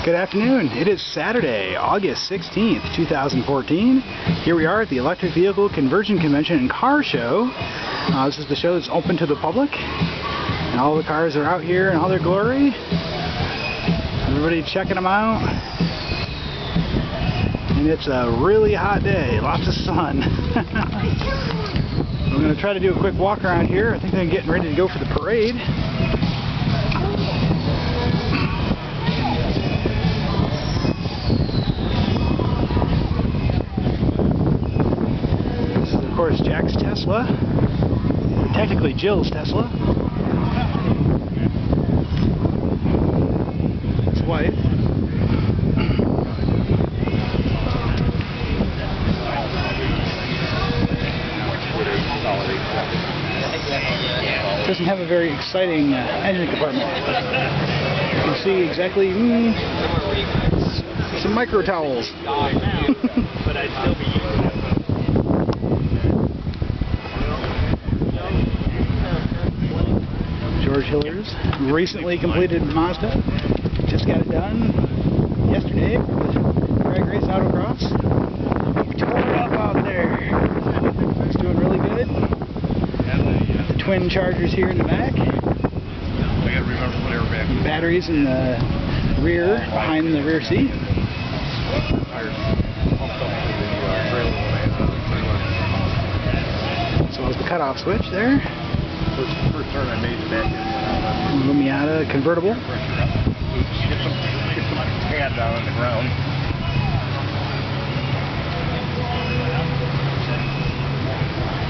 Good afternoon. It is Saturday, August 16th, 2014. Here we are at the Electric Vehicle Conversion Convention and Car Show. This is the show that's open to the public. And all the cars are out here in all their glory. Everybody checking them out. And it's a really hot day, lots of sun. I'm going to try to do a quick walk around here. I think they're getting ready to go for the parade. This is, of course, Jack's Tesla. Technically Jill's Tesla. His wife. Doesn't have a very exciting engine compartment. You can see exactly some micro towels. George Hiller's recently completed Mazda. Just got it done yesterday for the drag race autocross. Tore it up out there. It's doing really good. The twin chargers here in the back. I gotta remember to put everything back. Batteries in the rear, behind the rear seat. So there's the cutoff switch there. First turn I made back in. Miata convertible. Get some pad down on the ground.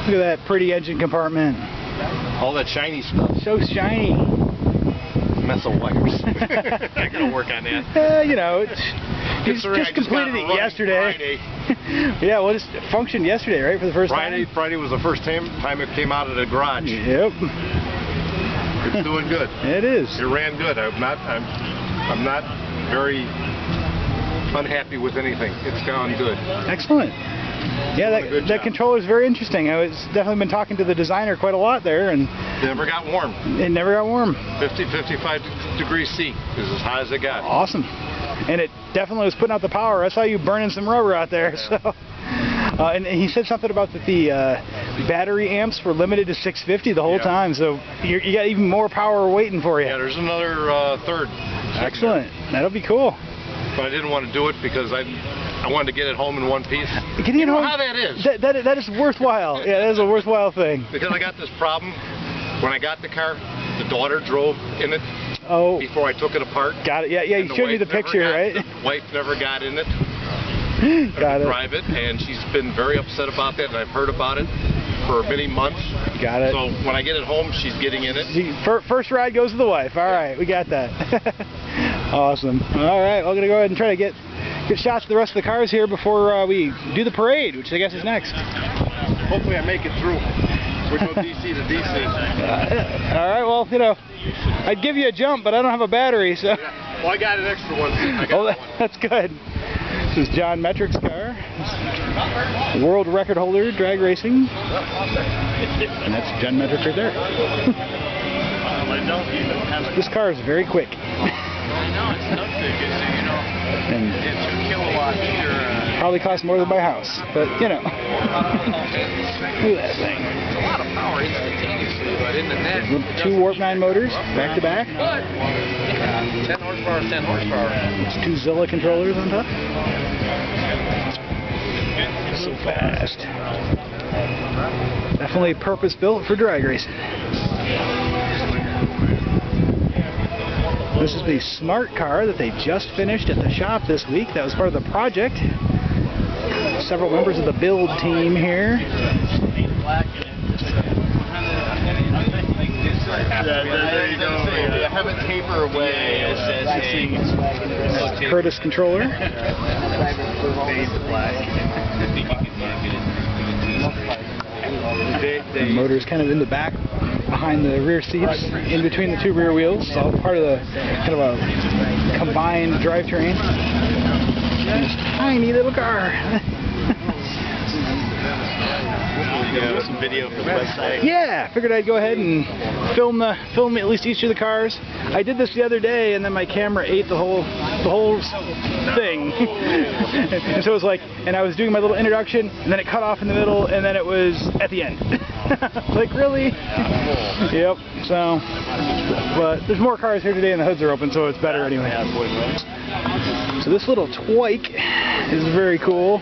Look at that pretty engine compartment. All that shiny stuff. So shiny. Mess of wires. Not gonna work on that. You know, you just completed it yesterday. Yeah, well, it just functioned yesterday, right, for the first time? Friday was the first time it came out of the garage. Yep. It's doing good. It is. It ran good. I'm not very unhappy with anything. It's gone good. Excellent. Yeah, that controller is very interesting. I've definitely been talking to the designer quite a lot there, and never got warm. It never got warm. 55 degrees C is as high as it got. Awesome. And it definitely was putting out the power. I saw you burning some rubber out there. Yeah. So, and he said something about that the battery amps were limited to 650 the whole time, so you got even more power waiting for you. Yeah, there's another third. Excellent. That'll be cool. But I didn't want to do it because I wanted to get it home in one piece. You know how that is. That is worthwhile. Yeah, that is a worthwhile thing. Because I got this problem. When I got the car, the daughter drove in it before I took it apart. Got it. Yeah, you showed me the picture, right? The wife never got in it. Got it. Drive it, and she's been very upset about that, and I've heard about it for many months. Got it. So when I get it home, she's getting in it. First ride goes to the wife. All right, we got that. Awesome. All right, we're gonna go ahead and try to get shots of the rest of the cars here before we do the parade, which I guess is next. Hopefully I make it through. We go DC to DC. All right, well, you know, I'd give you a jump, but I don't have a battery, so. Yeah. Well, I got an extra one. That's good. This is John Metrick's car. World record holder, drag racing. And that's John Metrick right there. This car is very quick. And probably costs more than my house, but you know. Look at that thing. It's a lot of power instantaneously, but in the net. 2 warp 9 motors, back to back. 10 horsepower, 10 horsepower. It's 2 Zilla controllers on top. So fast. Definitely purpose built for drag racing. This is the smart car that they just finished at the shop this week. That was part of the project. Several members of the build team here. There you go. Have it taper away. Curtis controller. The motor's kind of in the back, behind the rear seats, in between the 2 rear wheels. It's all part of the kind of a combined drivetrain. This tiny little car. Some video for the website. Yeah, figured I'd go ahead and film at least each of the cars. I did this the other day, and then my camera ate the whole the whole thing. And so it was like, and I was doing my little introduction, and then it cut off in the middle, and then it was at the end. Like, really? Yep. So, but there's more cars here today, and the hoods are open, so it's better anyway. So this little twike is very cool.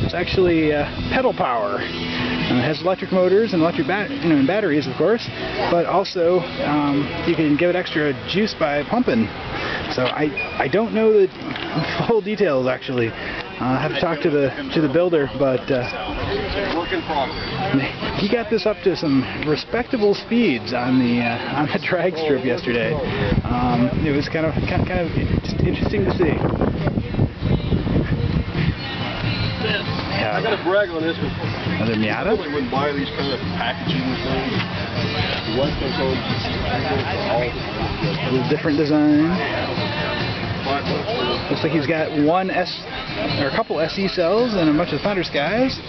It's actually pedal power. It has electric motors and electric and batteries, of course, but also you can give it extra juice by pumping. So I don't know the full details actually. I have to talk to the builder, but Work in progress. he got this up to some respectable speeds on the drag strip yesterday. It was kind of just interesting to see. I gotta brag on this one. Another Miata? I really wouldn't buy these kind of packaging things. A little different design. Looks like he's got a couple SE cells and a bunch of Thunder Skies.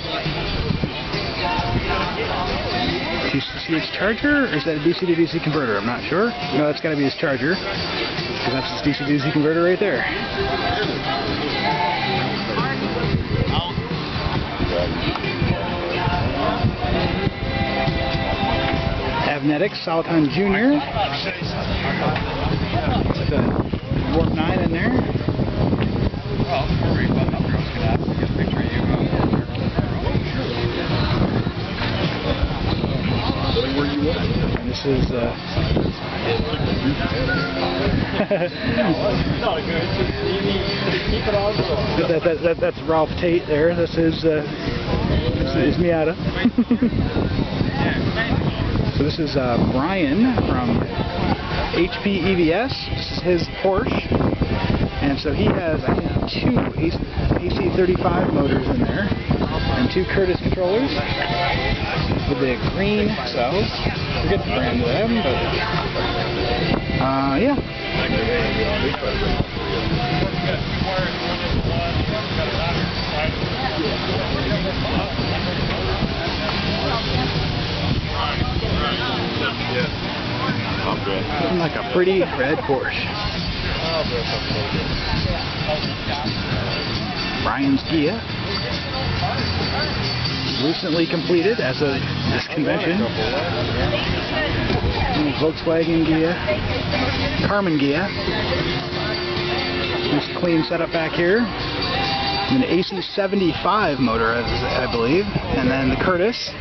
Do you see his charger, or is that a DC to DC converter? I'm not sure. No, that's got to be his charger, because that's his DC to DC converter right there. Avnetics, Soliton Jr. With a Warp 9 in there. And this is that's Ralph Tate there. This is Miata. So this is Brian from HP EVS. This is his Porsche. And so he has, I think, 2 AC35 motors in there and 2 Curtis controllers with the green cells. Forget the brand of them, but yeah. Looking like a pretty red Porsche. Brian's Gia. Recently completed as of this convention. Volkswagen Gia. Carmen Gia. Nice clean setup back here. An AC75 motor, I believe, and then the Curtis.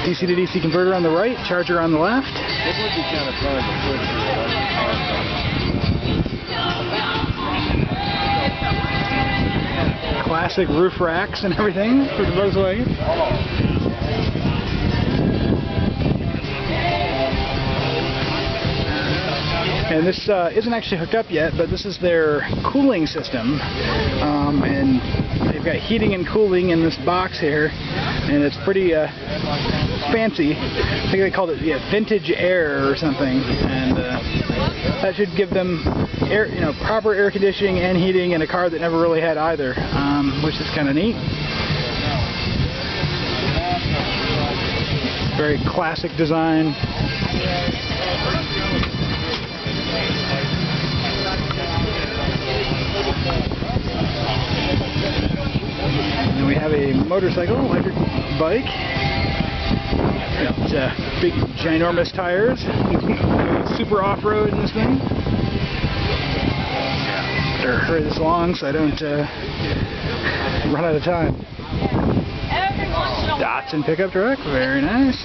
DC to DC converter on the right, charger on the left. Classic roof racks and everything for the Volkswagen. And this isn't actually hooked up yet, but this is their cooling system. And they've got heating and cooling in this box here, and it's pretty fancy. I think they called it vintage air or something, and that should give them air, proper air conditioning and heating in a car that never really had either, which is kind of neat. Very classic design. And then we have a motorcycle, electric bike. Got big, ginormous tires. Super off-road in this thing. Better hurry this along so I don't run out of time. Datsun pickup truck, very nice.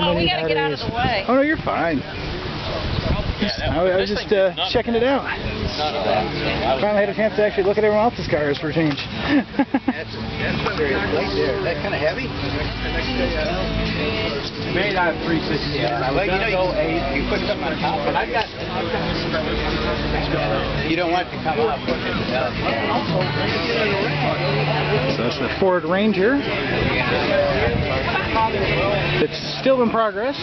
We gotta get out of the way. Oh no, you're fine. I was just checking it out. Finally had a chance to actually look at everyone else's cars for a change. That's very light there. Is that kind of heavy? Made out of 360. Well, you put something on top, but you don't want it to come up. So that's the Ford Ranger. It's still in progress.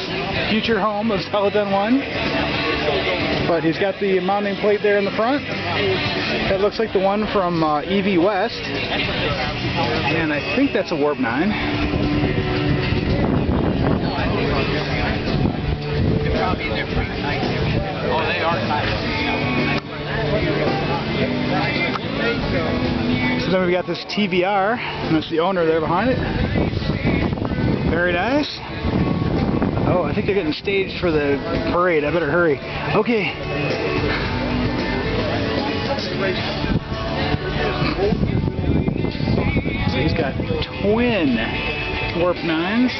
Future home of Soliton 1. But he's got the mounting plate there in the front. That looks like the one from EV West. And I think that's a Warp 9. Oh, they are tight. So then we've got this TVR, and that's the owner there behind it. Very nice. Oh, I think they're getting staged for the parade. I better hurry. Okay. So he's got twin Warp 9s,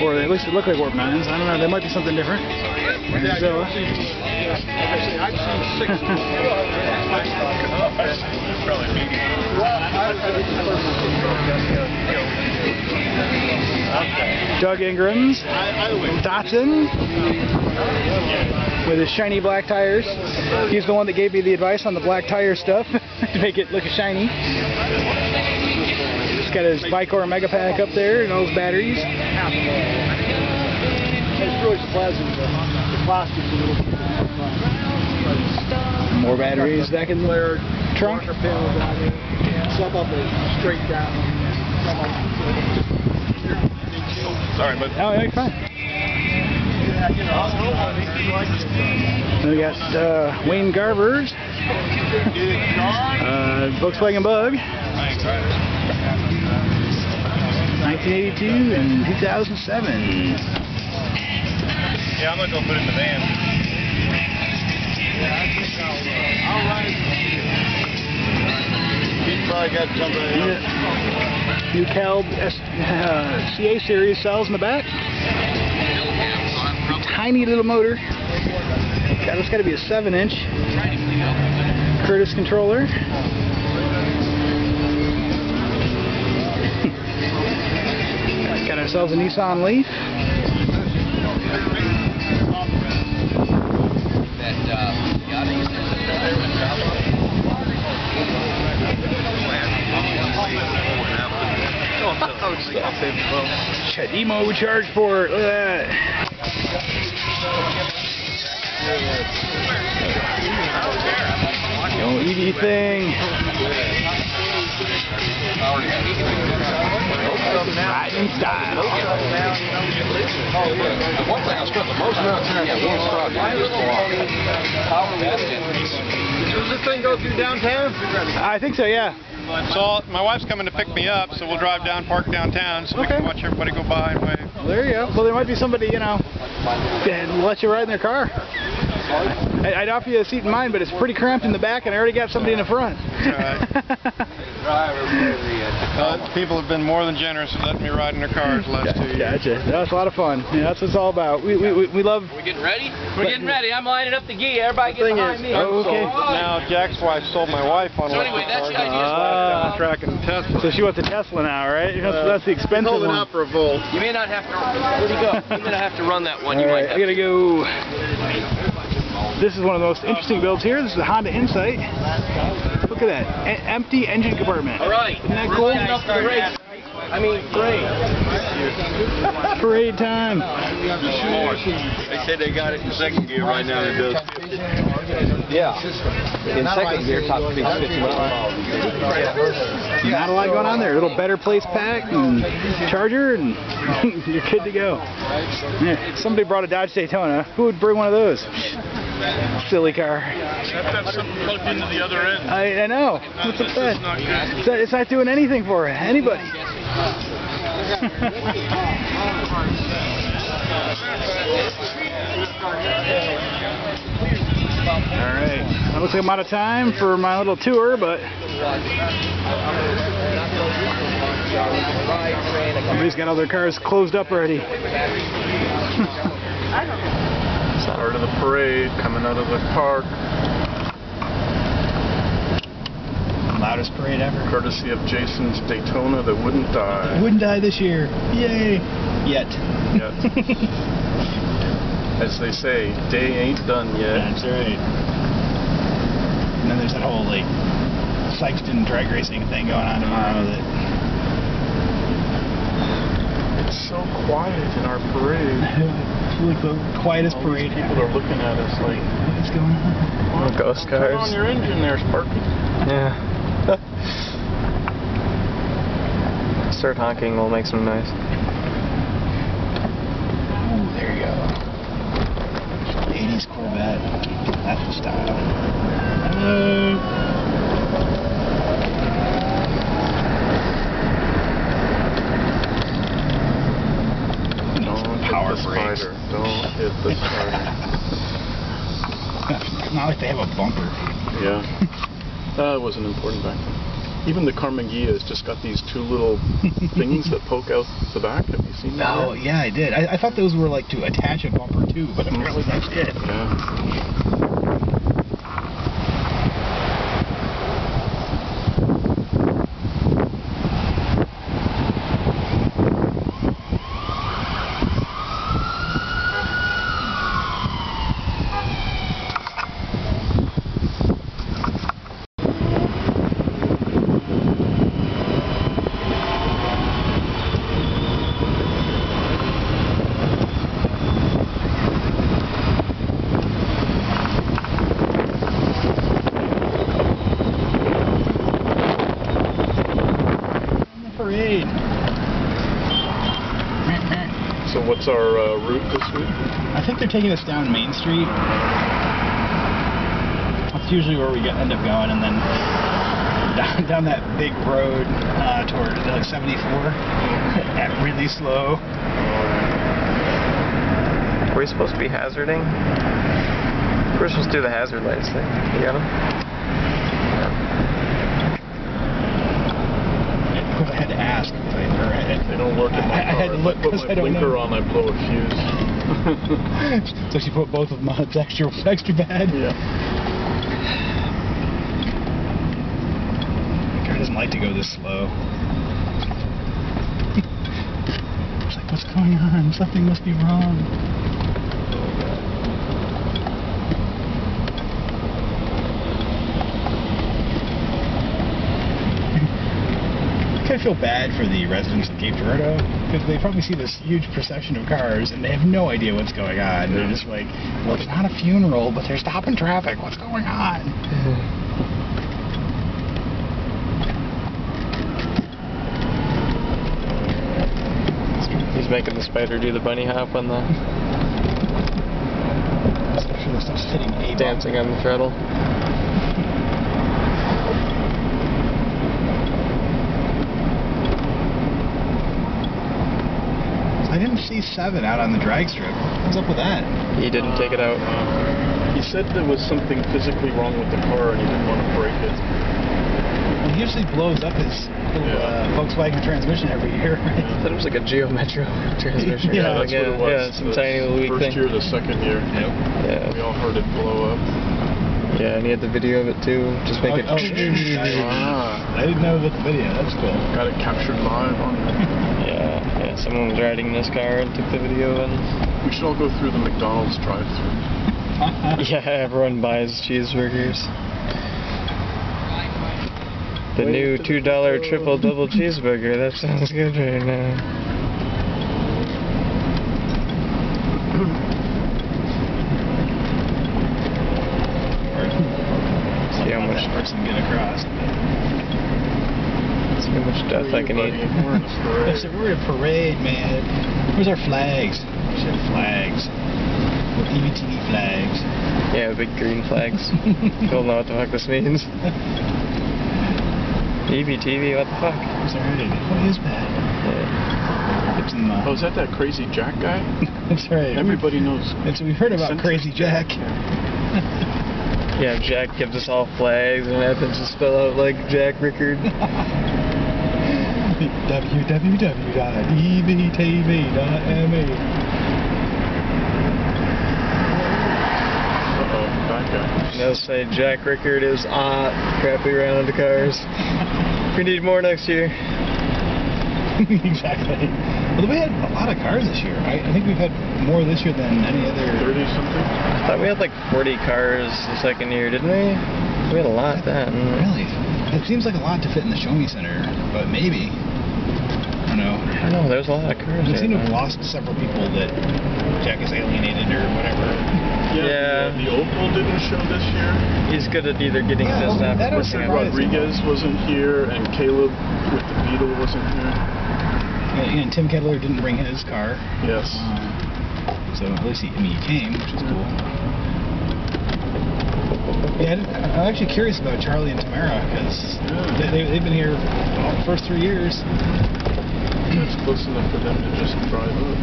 or at least it look like Warp 9s. I don't know, there might be something different. So, Doug Ingram's Datsun with his shiny black tires. He's the one that gave me the advice on the black tire stuff to make it look shiny. He's got his Vicor Mega Pack up there and all his batteries. It's really pleasant. The plastic's a little bit. More batteries back in the trunk. Some of it straight down. Sorry, but Oh, yeah, you're fine. Then we got Wayne Garber's Volkswagen Bug, 1982 and 2007. yeah, I'm gonna go put it in the van. All right. He probably got somebody else. New Calb CA series cells in the back. Tiny little motor. God, it's got to be a 7-inch. Curtis controller. Got ourselves a Nissan Leaf. Chademo charge port. Look at that. The old EV thing. Riding in style. One thing I spent the most amount of time on one Does this thing go through downtown? I think so, yeah. So my wife's coming to pick me up, so we'll drive down, park downtown, so we can watch everybody go by and wave. Well, there you go. Well, there might be somebody, you know, that let you ride in their car. I'd offer you a seat in mine, but it's pretty cramped in the back, and I already got somebody in the front. People have been more than generous with letting me ride in their cars the last 2 years. Gotcha. That's a lot of fun. Yeah, that's what it's all about. We love... We getting ready? We're getting ready. I'm lining up the gear. Everybody get behind me. Oh, okay. Now Jack's wife sold my wife on So one anyway, of the that's cars. the idea. Down the track in Tesla. So she wants a Tesla now, right? That's the expensive holding one. out for a Volt. You may not have to. Where'd he go? You may not have to run that one. You All might right, have I gotta go. This is one of the most interesting builds here. This is the Honda Insight. Look at that. Empty engine compartment. All right. Isn't that cool? Enough for the race. I mean, great. Parade time. They say they got it in second gear right now. It does 50. Yeah. In second gear, top speed 50 miles. Not a lot going on there. A little better place pack and charger, and you're good to go. Yeah, somebody brought a Dodge Daytona. Who would bring one of those? Silly car. That's something plugged into the other end. I know. What's up with that? It's not doing anything for anybody. Alright, that looks like I'm out of time for my little tour, but everybody's got all their cars closed up already. Start of the parade, coming out of the park. Loudest parade ever. Courtesy of Jason's Daytona that wouldn't die. Wouldn't die this year. Yay. Yet. As they say, day ain't done yet. That's right. And then there's that whole, like, Sykeston drag racing thing going on tomorrow. It's so quiet in our parade. It's like the quietest parade People are looking at us like... It's going on? Oh, ghost cars. Turn on your engine there, Sparky. Yeah. Start honking, we'll make some noise. Ooh, there you go. 80s Corvette. That's the style. Power brakes. Don't hit the spider. It's not like they have a bumper. Yeah. That wasn't important back then. Even the Carmangia has just got these two little things that poke out the back. Have you seen that? Oh, yeah, I did. I thought those were like to attach a bumper too, but apparently that's it. Yeah. Parade. So what's our route this week? I think they're taking us down Main Street. That's usually where we end up going, and then down that big road toward like 74 at really slow. Were we supposed to be hazarding? We're supposed to do the hazard lights thing. You got them? Because I had to ask. They don't work in my car. I had to look if I put because my I don't blinker know. on, I blow a fuse. So she put both of them on. It's extra bad. Yeah. My car doesn't like to go this slow. It's like, what's going on? Something must be wrong. I feel bad for the residents of Cape Girardeau because they probably see this huge procession of cars and they have no idea what's going on. They're just like, well, it's not a funeral, but they're stopping traffic. What's going on? He's making the spider do the bunny hop on the... Especially when stuff's hitting A dancing on the throttle. I didn't see 7 out on the drag strip. What's up with that? He didn't take it out. He said there was something physically wrong with the car and he didn't want to break it. Well, he usually blows up his little Volkswagen transmission every year. I thought it was like a Geo Metro transmission. Yeah, that's what it was. Yeah, some tiny little weak First thing. year, the second year. Yep. Yeah. We all heard it blow up. Yeah, and he had the video of it too. Just make it... I didn't know about the video. That's cool. Got it captured live on Yeah, someone was riding in his car and took the video and... We should all go through the McDonald's drive-thru. Yeah, everyone buys cheeseburgers. The new $2 triple double cheeseburger. That sounds good right now. See how much person get across. See how much death I can eat. We're in a parade. We're in a parade, man. Where's our flags? We said flags. EVTV flags. Yeah, big green flags. You'll know what the fuck this means. EVTV, what the fuck? Sorry, what is that? Yeah. It's in the... Oh, is that Crazy Jack guy? That's right. Everybody knows. We've heard about Crazy Jack. Yeah, Jack gives us all flags and happens to spell out like Jack Rickard. www.evtv.me. Uh-oh, that guy. They'll say Jack Rickard is crappy around the cars. We need more next year. Exactly. Well, we had a lot of cars this year. I think we've had more this year than any other... 30-something? I thought we had like 40 cars the second year, didn't we? We had a lot then. Really? It seems like a lot to fit in the Show Me Center, but maybe. don't know. I don't know, there's a lot of cars. We seem to have lost several people that Jack has alienated or whatever. Yeah. The Opal didn't show this year. He's good at either getting this stuff that or was missing surprising. out. Rodriguez wasn't here, and Caleb with the Beetle wasn't here. And Tim Kettler didn't bring his car. Yes. So at least he came, which is cool. Yeah, I'm actually curious about Charlie and Tamara because they've been here the first 3 years. It's close enough for them to just drive up.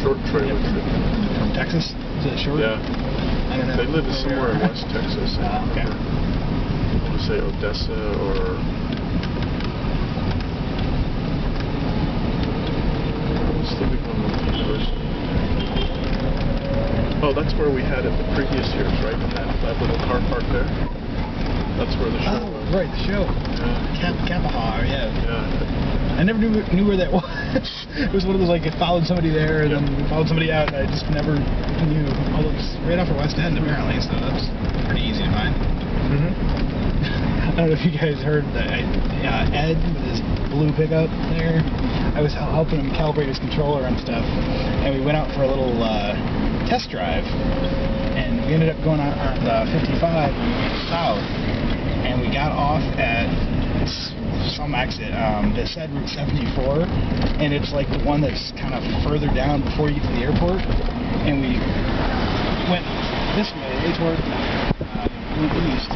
Short trailer trip. From Texas? Is it short? Yeah. I don't know. They live somewhere in West Texas. Okay. I want to say Odessa or... What's the big one with the university? Oh, that's where we had it the previous years, right? In that little car park there. That's where the show was. Right, the show. Yeah. Kapahar, yeah. Yeah. I never knew where that was. It was one of those, like, I followed somebody there, and then we followed somebody out, and I just never knew. Although it's right off of West End, apparently, so that's pretty easy to find. I don't know if you guys heard that Ed with his blue pickup there. I was helping him calibrate his controller and stuff, and we went out for a little test drive, and we ended up going on 55 south, and we got off at some exit that said Route 74, and it's like the one that's kind of further down before you get to the airport, and we went this way toward east,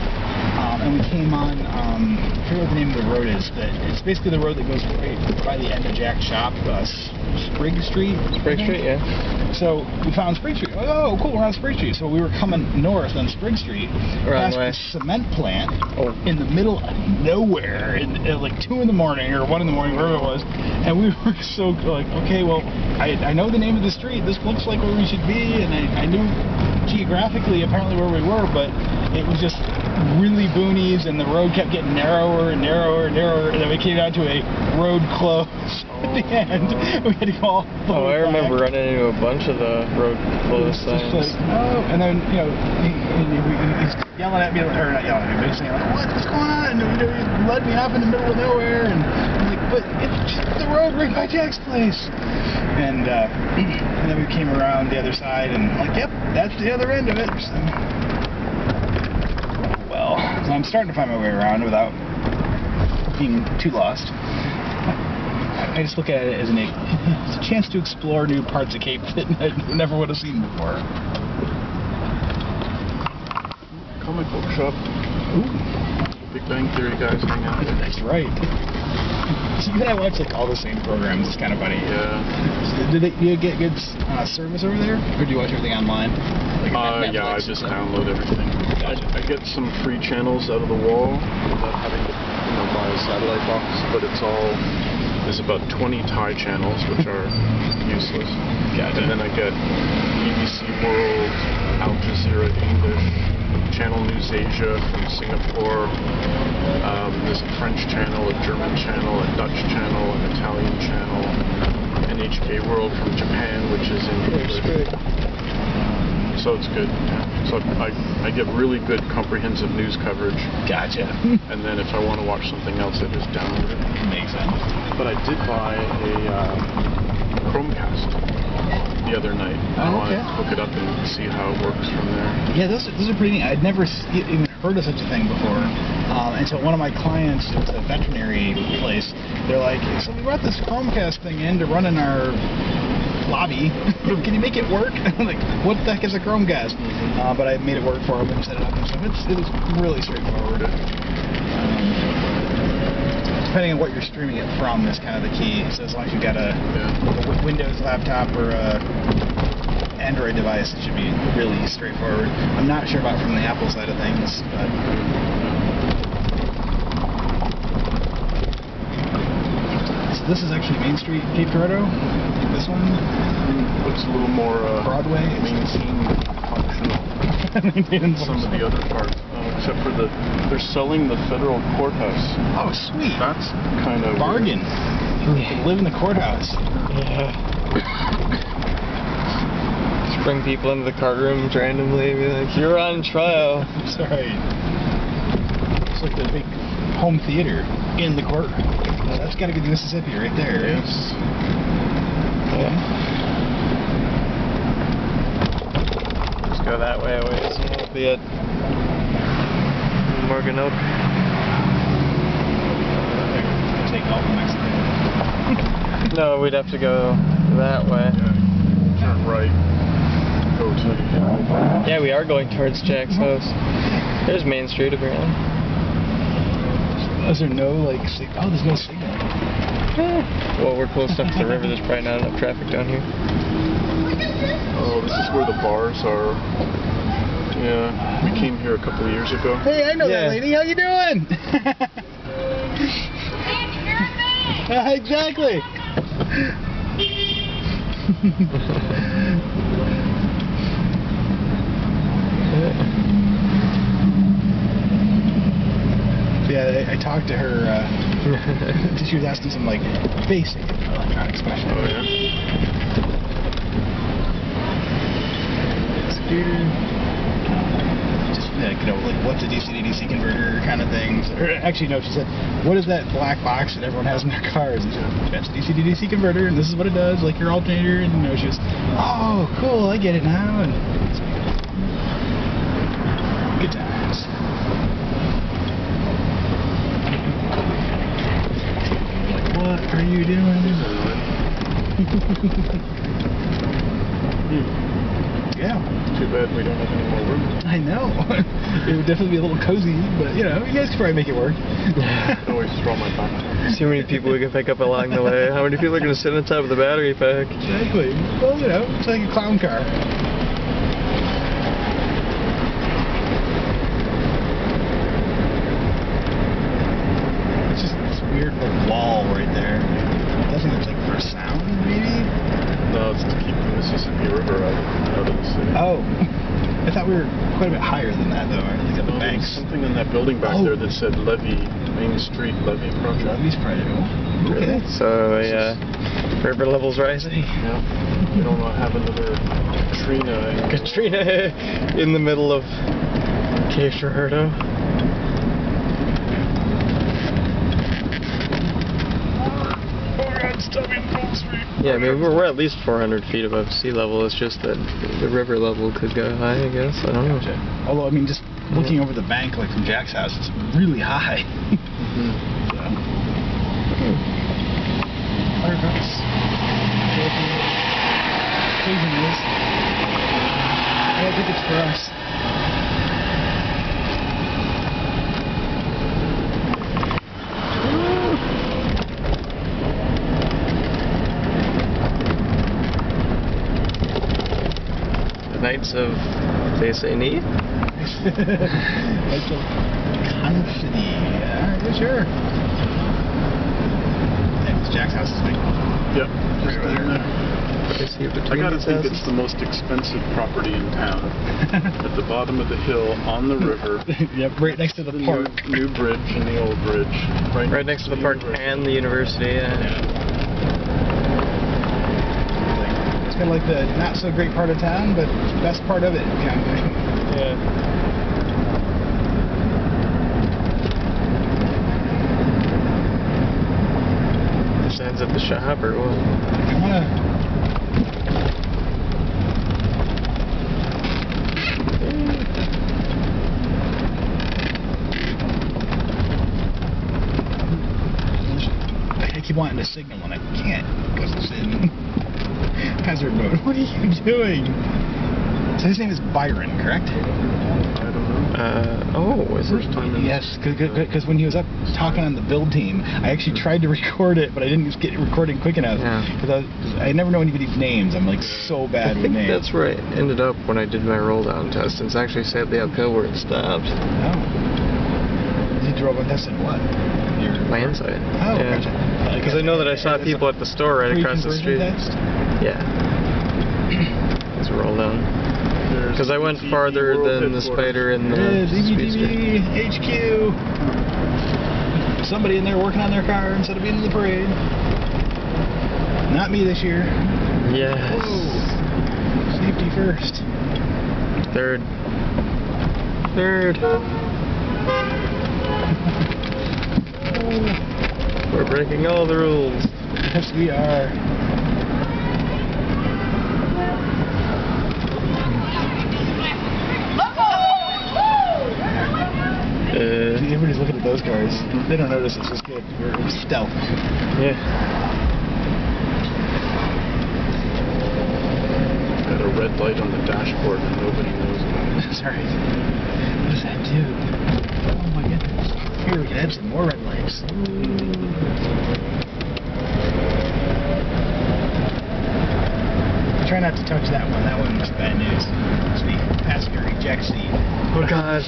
and we came on, I forget what the name of the road is, but it's basically the road that goes right by the end of Jack's shop, Sprigg Street. Sprigg Street, yeah. So we found Sprigg Street. Oh, cool, we're on Sprigg Street. So we were coming north on Sprigg Street, past the cement plant in the middle of nowhere, at like 2 in the morning or 1 in the morning, wherever it was, and we were so like, okay, well, I know the name of the street. This looks like where we should be, and I knew geographically apparently where we were, but it was just really boonies, and the road kept getting narrower and narrower and narrower, and then we came down to a road close at the end. We had to go all the way I remember back. running into a bunch of the road closed signs. Like, oh, and then, you know, he's yelling at me, or not yelling at me, but he's saying, like, what's going on? And, you know, he led me off in the middle of nowhere, and I'm like, but it's just the road right by Jack's place. And then we came around the other side, and I'm like, yep, that's the other end of it. So, well, so I'm starting to find my way around without being too lost. I just look at it as it's a chance to explore new parts of Cape that I never would have seen before. Comic book shop. Ooh. Big Bang Theory guys hang out there. That's right. So you and I watch like all the same programs. It's kind of funny. Yeah. So do you get good service over there, or do you watch everything online? Like yeah, I just download everything. Gotcha. I get some free channels out of the wall without having to, buy a satellite box, but there's about 20 Thai channels, which are useless. Gotcha. And then I get BBC World, Al Jazeera English, Channel News Asia from Singapore. There's a French channel, a German channel, a Dutch channel, an Italian channel, NHK World from Japan, which is in English. So it's good. So I get really good comprehensive news coverage. Gotcha. And then if I want to watch something else, I just download it. Makes sense. But I did buy a Chromecast the other night. I want to hook it up and see how it works from there. Yeah, those are pretty neat. I'd never even heard of such a thing before. And so one of my clients, it's a veterinary place, they're like, so we brought this Chromecast thing in to run in our lobby. Can you make it work? I'm like, what the heck is a Chromecast? But I made it work for them and set it up and stuff. It was really straightforward. Depending on what you're streaming it from is kind of the key. So as long as you've got a Windows laptop or a Android device, it should be really straightforward. I'm not sure about from the Apple side of things, but so this is actually Main Street, Cape Girardeau. This one looks a little more Broadway, maintained, functional than some of the other parts. Except for they're selling the federal courthouse. Oh, sweet. That's kind of bargain. You can live in the courthouse. Yeah. Just bring people into the card rooms randomly and be like, you're on trial. Sorry. It's like the big home theater in the courtroom. That's gotta be the Mississippi right there. Yes. Yeah. Let's go that way. Wait, this will be at Morgan Oak. Take off the Mexico. No, we'd have to go that way. Yeah. Turn right. Go to Yeah, we are going towards Jack's house. There's Main Street around. Is there no like? Oh, there's no signal. Well, we're close enough to the river. There's probably not enough traffic down here. Oh, this is where the bars are. Yeah, we came here a couple of years ago. Hey, I know that lady. How you doing? Exactly. Yeah, I talked to her. She was asking some like basic electronics questions. Oh yeah. Just you know, like what's a DC to DC converter kind of things. Or actually, no, she said, "What is that black box that everyone has in their cars?" And she said, "That's a DC to DC converter, and this is what it does, like your alternator." And you know, she was, "Oh, cool, I get it now." And good times. What are you doing? Yeah. Too bad we don't have any more room. I know. It would definitely be a little cozy, but you know, you guys could probably make it work. I can always throw my back. See how many people we can pick up along the way. How many people are going to sit on top of the battery pack? Exactly. Well, you know, it's like a clown car. It's just this weird like wall right there. I think it's like for sound, maybe? No, it's to keep the Mississippi River out of the city. Oh. I thought we were quite a bit higher than that, though. Like at the No, there was banks. something in that building back there that said Levee, Main Street Levee Project. Levee's probably okay. So, river level's rising. Yeah. We don't want to have another Katrina. Katrina in the middle of Cape Girardeau. Yeah, I mean, we're at least 400 feet above sea level. It's just that the river level could go high, I guess. I don't know. Although, I mean, just looking over the bank, like from Jack's house, it's really high. Fireworks. I don't think it's for us. Knights of, they say need? Knights of Confidence. Yeah, sure. Yeah, Jack's house is big. Yep. Just over there. I gotta think it's the most expensive property in town. At the bottom of the hill, on the river. Yep, right next to the park. New bridge and the old bridge. Right next to the park and the university, yeah. It's kind of like the not so great part of town, but best part of it kind of thing. Yeah. Just ends at the shop or what? I wanna. I keep wanting to signal and I can't because it's in hazard mode. What are you doing? So his name is Byron, correct? I don't know. Is First time in Yes, because when he was up talking on the build team, I actually tried to record it, but I didn't get it recording quick enough. Because I never know anybody's names. I'm like so bad with names. That's where I ended up when I did my roll down test. It's actually sadly uphill where it stopped. Oh. You drove and tested what? Your My inside. Oh, yeah. gotcha. Because I know that I saw people at the store right across the street. Test? Yeah. It's a roll down. Because I went farther than the Spider and the Speedster. HQ. Somebody in there working on their car instead of being in the parade. Not me this year. Yes. Whoa. Safety first. Third. We're breaking all the rules. Yes, we are. Everybody's looking at those cars. They don't notice it's just good. We're stealth. Yeah. Got a red light on the dashboard and nobody knows about it. Sorry. What does that do? Oh my goodness. Here we can add some more red lights. Try not to touch that one. That one's bad news. It's the passenger eject seat. Oh God.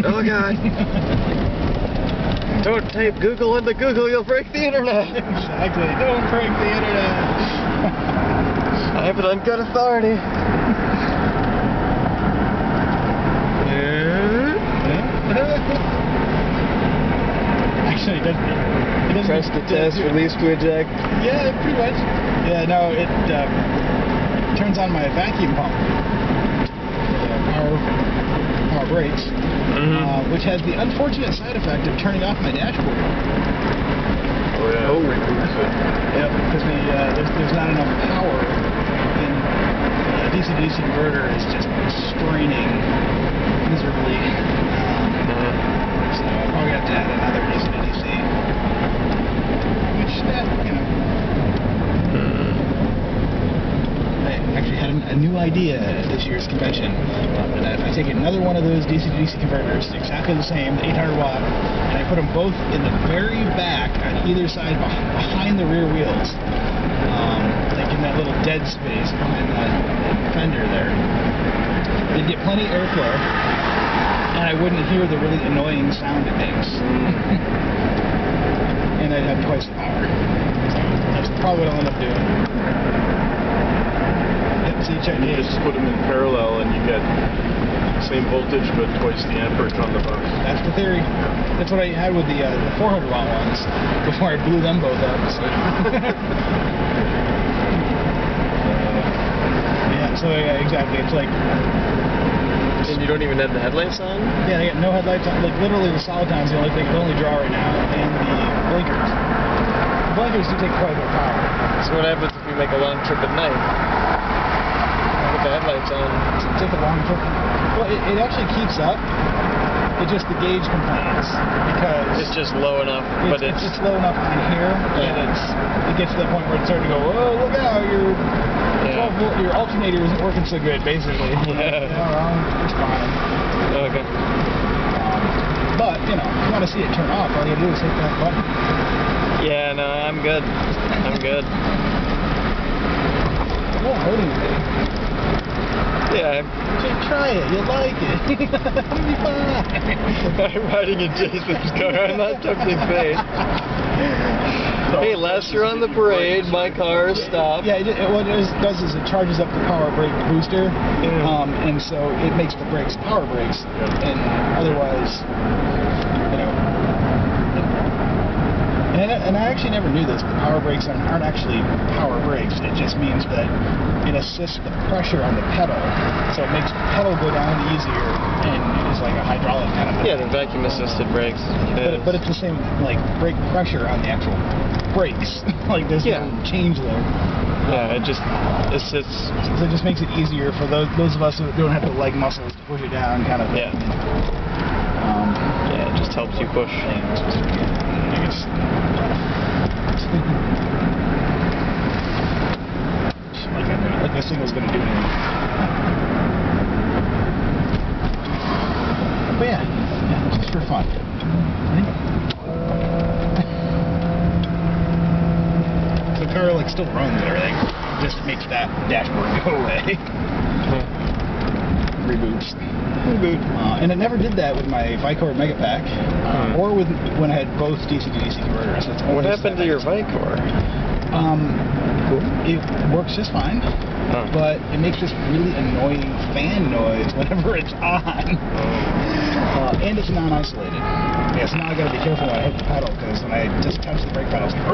Oh God. Don't type Google into Google, you'll break the internet. Exactly. Don't break the internet. I have it on good authority. Actually, it doesn't. Press the test, release to eject. Yeah, pretty much. Yeah, no, it turns on my vacuum pump. Power brakes, which has the unfortunate side effect of turning off my dashboard. Oh yeah. Oh. Yep, because there's not enough power, and the DC-DC converter is just straining miserably. So I'll probably have to add another DC-DC, which I actually had a new idea at this year's convention. That if I take another one of those DC-DC converters, exactly the same, 800 watt, and I put them both in the very back on either side behind the rear wheels, like in that little dead space behind that fender there, they'd get plenty of airflow, and I wouldn't hear the really annoying sound it makes. And I'd have twice the power. So that's probably what I'll end up doing. You just put them in parallel and you get the same voltage but twice the amperage on the bus. That's the theory. That's what I had with the 400 watt ones before I blew them both up. So. Yeah, exactly. It's like. And you don't even have the headlights on? Yeah, they got no headlights on. Like literally, the solid time's the only thing, the only draw right now, and the blinkers. The blinkers do take quite a bit of power. So what happens if you make a long trip at night? Put the headlights on. Take a long trip. Well, it actually keeps up. It just the gauge complains because it's just low enough, but it's just low enough on here, and it gets to the point where it's starting to go, oh, look out, your 12 volt, your alternator isn't working so good, basically. Yeah. Well, it's fine. Okay. But if you want to see it turn off, all you do is hit that button. Yeah, no, I'm good. I'm good. It won't hurt anything. Yeah. Try it. You'll like it. It'll be fine. I'm riding in Jason's car. I'm not touching base. Hey, last year on the parade, my car stopped. Yeah, what it does is it charges up the power brake booster, and so it makes the brakes power brakes, and otherwise, And I actually never knew this, but power brakes aren't actually power brakes. It just means that it assists the pressure on the pedal, so it makes the pedal go down easier, and it's like a hydraulic kind of thing. Yeah, the vacuum-assisted brakes. But it's the same, like, brake pressure on the actual brakes. Like, there's no change there. Yeah, it just assists. So it just makes it easier for those of us who don't have the leg muscles to push it down, kind of thing. Yeah. Yeah, it just helps you push. Like this thing was going to do anything. But yeah, just for fun. The car like still runs and everything. It just makes that dashboard go away. Reboots. And it never did that with my Vicor Megapack, or with when I had both DC-to-DC converters. What happened to your Vicor? It works just fine, but it makes this really annoying fan noise whenever it's on. And it's non-isolated. Yeah, so now I gotta be careful when I hit the pedal, because when I just touch the brake pedal, it's like,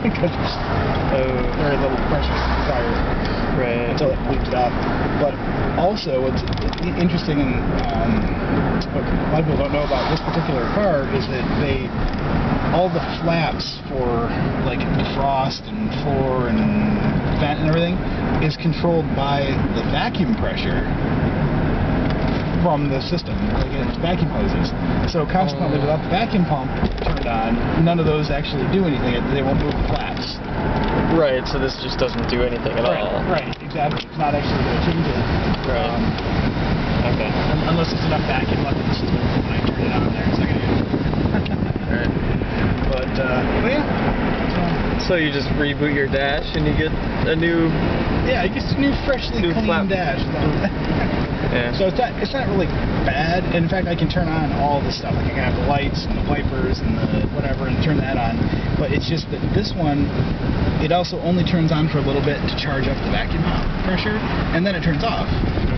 because very little pressure required. Right. until it bleeps it up. But also, what's interesting and what a lot of people don't know about this particular car is that all the flaps for like defrost and floor and vent and everything is controlled by the vacuum pressure from the system, like it's vacuum hoses. So consequently, without the vacuum pump turned on, none of those actually do anything. They won't move the flaps. Right, so this just doesn't do anything at all. Right, exactly. It's not actually going to change it. Right. Okay. Unless there's enough vacuum left in the system when I turn it on there, it's not going to use it. Right. But yeah. So you just reboot your dash and you get a new... Yeah, it gets a new freshly clean flap. dash. Yeah. So it's not really bad. In fact, I can turn on all the stuff. Like I can have the lights and the wipers and the whatever and turn that on. But it's just that this one, it also only turns on for a little bit to charge up the vacuum pressure, and then it turns off.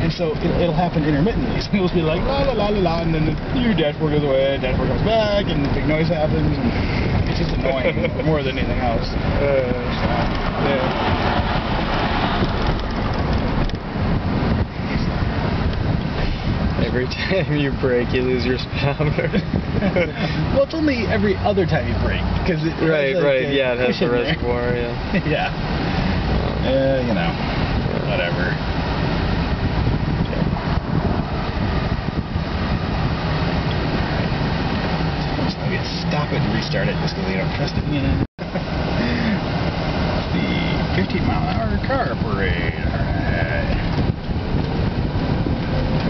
And so it'll happen intermittently. So it'll be like la la la la la, and then the new dashboard goes away, dashboard comes back, and the big noise happens. And it's just annoying more than anything else. Yeah. Every time you brake, you lose your speedometer. Well, it's only every other time you brake, because it Right, has, like, yeah, it has the cushion there. reservoir, yeah. Yeah. You know, whatever. So maybe stop it and restart it just because you don't trust it again. The 15-mile-an-hour car parade. Alright.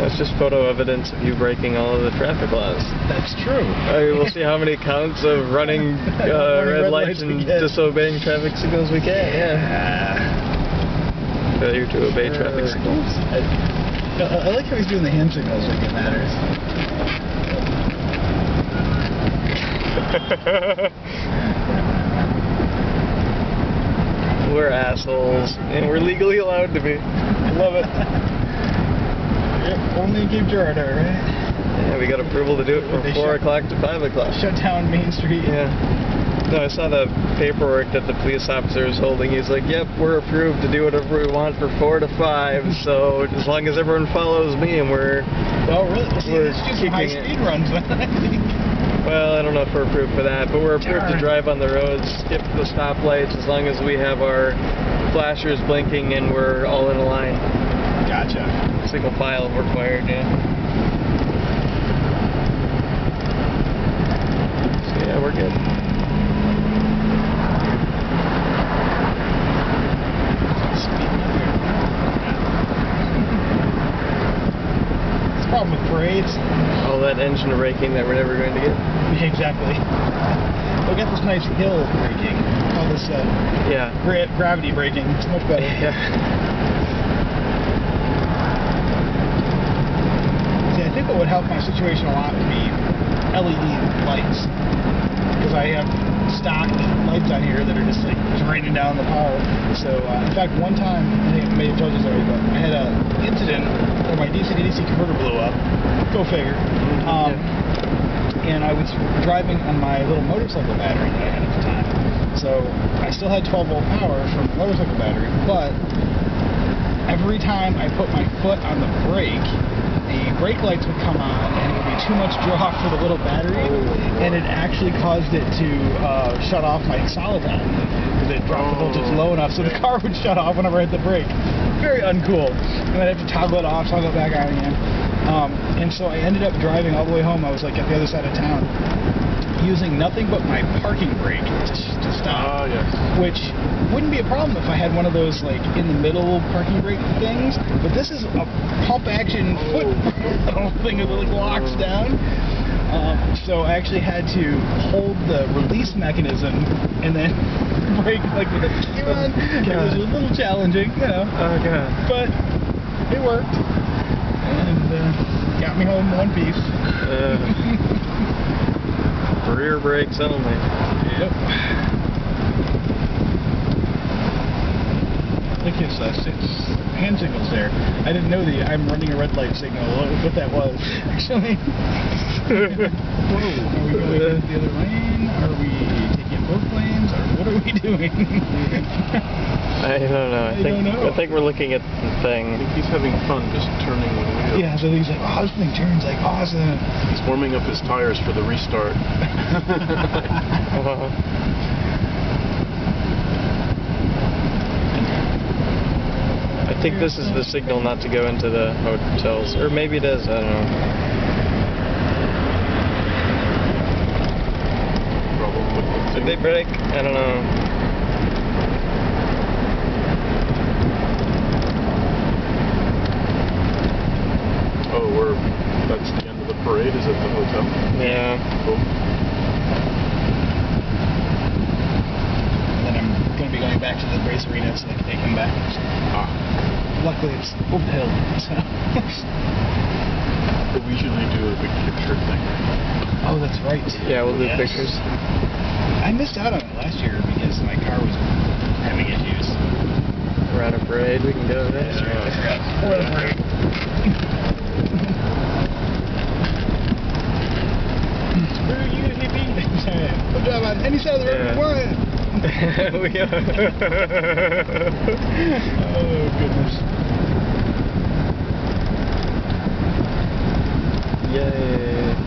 That's just photo evidence of you breaking all of the traffic laws. That's true. We'll see how many counts of running red lights and disobeying traffic signals we can. Yeah. Failure to obey traffic signals. I like how he's doing the hand signals like it matters. We're assholes, and we're legally allowed to be. Love it. Yep, only in Cape Girardeau, right? Yeah, we got approval to do it from 4 o'clock to 5 o'clock. Shut down Main Street. Yeah. No, I saw the paperwork that the police officer was holding. He's like, yep, we're approved to do whatever we want for 4 to 5, so as long as everyone follows me and we're... Oh, really? We're Let's do some high speed runs then, I think. Well, I don't know if we're approved for that, but we're approved to drive on the roads, skip the stoplights, as long as we have our flashers blinking and we're all in a line. Gotcha. Single file required, yeah. So yeah, we're good. It's a problem with parades. All that engine braking that we're never going to get. Exactly. We'll get this nice hill braking. All this Yeah. gravity braking. It's much better. Yeah. See, I think what would help my situation a lot would be LED lights. Because I have stock lights on here that are just like draining down the power. So, in fact, one time, I think I may have told you this already, but I had an incident where my DC-to-DC converter blew up. Go figure. And I was driving on my little motorcycle battery that I had at the time. So I still had 12-volt power from the motorcycle battery, but every time I put my foot on the brake, the brake lights would come on and it would be too much draw for the little battery, and it actually caused it to shut off my soliton because it dropped the voltage low enough so the car would shut off whenever I hit the brake. Very uncool. And I'd have to toggle it off, toggle it back on again. And so I ended up driving all the way home. I was like at the other side of town, using nothing but my parking brake to stop. Yes. Which wouldn't be a problem if I had one of those like in the middle parking brake things. But this is a pump action foot thing that like locks down. So I actually had to hold the release mechanism and then brake like with the key on. It was a little challenging, you know. Oh god. But it worked. And got me home in one piece. Rear brakes only. Yep. Look at this, hand signals there. I didn't know I'm running a red light signal, what that was, actually. Whoa. Are we going into the other lane? Are we taking both lanes? Or What are we doing? I don't know. I think we're looking at the thing. I think he's having fun just turning the wheel. Yeah, so he's like, oh, this thing turns like awesome. He's warming up his tires for the restart. I think this is the signal not to go into the hotels. Or maybe it is, I don't know. Problem with the Did they break? I don't know. Oh, that's the end of the parade? Is it the hotel? Yeah. Cool. And then I'm going to be going back to the Brase arena so they can take him back. Luckily, it's over the hill, so. But we usually do a big picture thing. Oh, that's right. Yeah, we'll do pictures. I missed out on it last year because my car was having issues. We're on a parade, we can go there. That's right, I forgot. We're on a parade. Screw you, hippie. Good job on any side of the road you want. We are. Oh, goodness. Yay.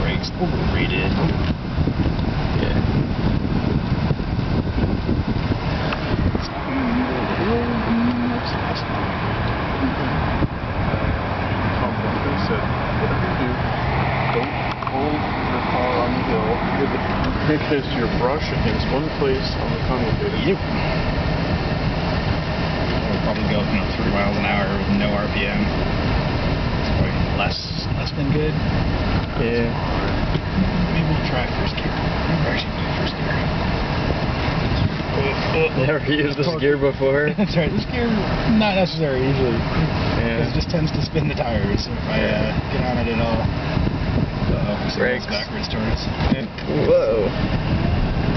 Brakes overrated. Yeah. Tom Duncan said, whatever you do, don't hold your car on the hill because you're brush against one place on the commutator. Yep. We'll probably go 3 miles an hour with no RPM. It's probably less than good. Yeah. Maybe we'll try first gear. Never actually do first gear. Never used this gear before. That's right. This gear not necessary usually. Yeah. It just tends to spin the tires if I get on it at all. Brakes. Rolls backwards toward us. Whoa.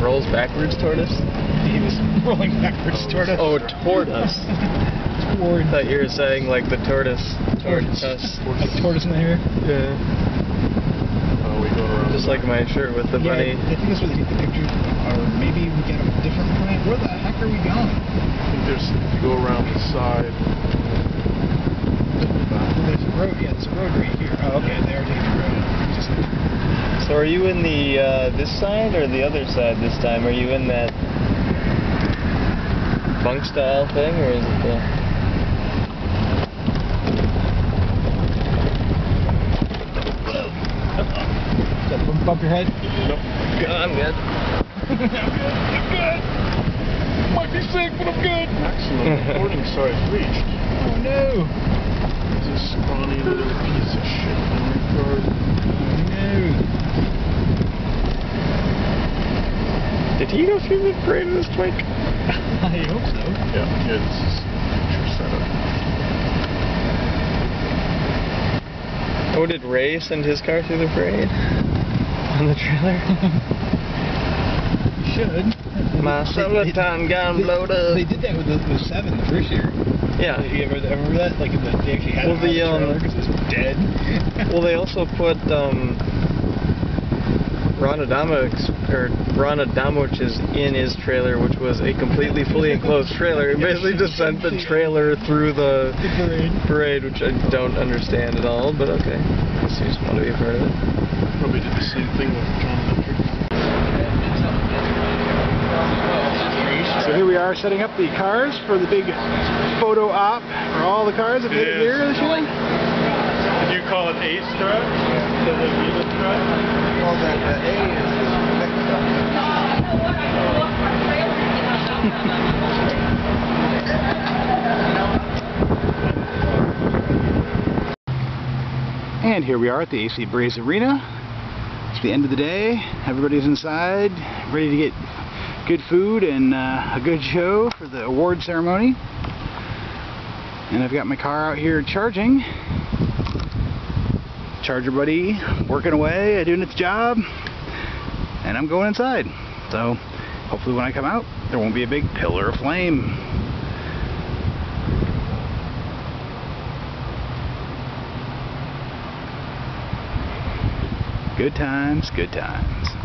Rolls backwards toward us? He was rolling backwards toward us. Oh, toward us. Toward. I thought you were saying like the tortoise. Toward us. Like tortoise in the hair? Yeah. Oh, we go around. Just like my shirt with the bunny. I think that's where they take the picture. Or maybe we get a different point. Where the heck are we going? I think if you go around the side. There's a road. Yeah, there's a road right here. Oh, okay. They are taking the road. So are you in the this side or the other side this time? Are you in that bunk style thing or is it the... Bump your head? Nope. I'm good. I'm good. Might be sick, but I'm good. Maximum recording size reached. Oh no. This is scrawny little piece of shit memory card. No. Did he go through the parade of this twink? I hope so. Yeah, this is picture setup. Oh, did Ray send his car through the parade? On the trailer? You should. My Sulatan gun blowed up. They did that with the 7 the first year. Yeah. You ever remember that? Like they actually had Well, it on the trailer because it was dead. Well, they also put Ron Adamovich's in his trailer, which was a completely fully enclosed trailer. It basically just sent the trailer through the parade, which I don't understand at all, but okay. I guess you just want to be a part of it. Probably did the same thing with John Bantered. So here we are setting up the cars for the big photo op for all the cars that made it here this year. Did you call it A strut? So the Viva strut? Well, the A is mixed up. And here we are at the AC Brase Arena. It's the end of the day. Everybody's inside, ready to get good food and a good show for the award ceremony. And I've got my car out here charging. Charger buddy working away, doing its job. And I'm going inside. So hopefully when I come out, there won't be a big pillar of flame. Good times, good times.